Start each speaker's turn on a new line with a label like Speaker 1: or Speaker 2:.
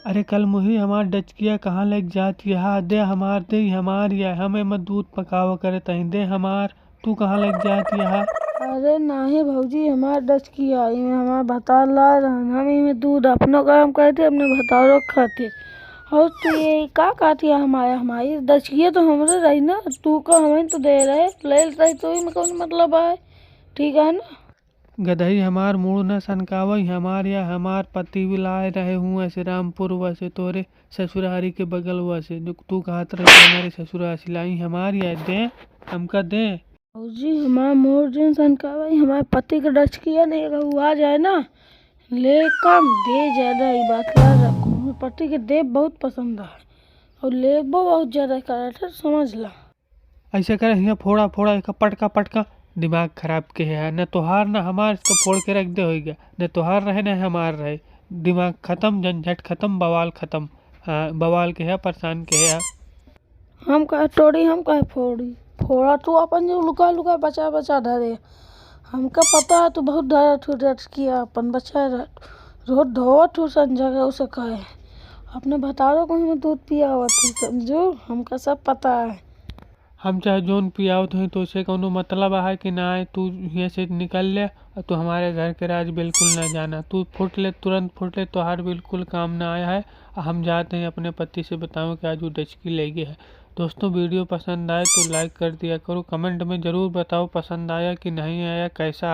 Speaker 1: अरे कल मुही हमार डचकिया कहाँ लग जाती है दे हमार दे हमार या हमें मत दूध पकाव करे तही दे हमार तू कहाँ लग जाती है।
Speaker 2: अरे नाही भौजी, हमार डचकिया इमे हमार भतार ला रहन, हम इमे दूध अपनो गरम करते अपने भतारो खातिर। और तू ये का कहती है हमारी डचकिया तो हमरे रही ना, तू का हमें तो दे रहे ले रही तो इमे कौन मतलब है। ठीक है ना।
Speaker 1: गधई हमार मुड़ न सनकावई हमार या हमार पति भी लाए रहे हूँ ऐसे रामपुर वैसे तोरे ससुरारी के बगल वैसे जो तू कहत रहे हमारे ससुराल सिलाई हमार या दे हमका दे।
Speaker 2: भौजी हमार मोर जन सनकावई हमारे पति का डचकिया नहीं रहू आ जाए ना ले कम दे ज्यादा ही बात याद रखो। मेरे पति के देव बहुत पसंद है और लेबो बहुत ज्यादा करत समझ ला।
Speaker 1: ऐसे करे हियाँ फोड़ा फोड़ा एक पटका पटका दिमाग खराब के है न तोहार न हमार तो फोड़ के रख दे हो गया न तोहार रहे न हमार रहे दिमाग खत्म झंझट खत्म बवाल खत्म। हाँ बवाल के है परेशान के है।
Speaker 2: हम कहे तोड़ी हम कहे फोड़ी फोड़ा तू अपन जो लुका लुका बचा बचा धरे। हमका पता है तू बहुत डरत हो डचकिया अपन बचा रोज धोवत हो संजगह उसे कहे अपने भतारो को हमें दूध पिया हुआ तू समझो हमका सब पता है।
Speaker 1: हम चाहे जोन पियावत हुई तो उसे कोनो मतलब है कि ना है तू यहाँ से निकल ले और तू हमारे घर के राज बिल्कुल ना जाना तू फुट ले तुरंत फुट ले तोहार बिल्कुल काम ना आया है। हम जाते हैं अपने पति से बताऊं कि आज वो डचकी ले गई है। दोस्तों वीडियो पसंद आए तो लाइक कर दिया करो कमेंट में ज़रूर बताओ पसंद आया कि नहीं आया कैसा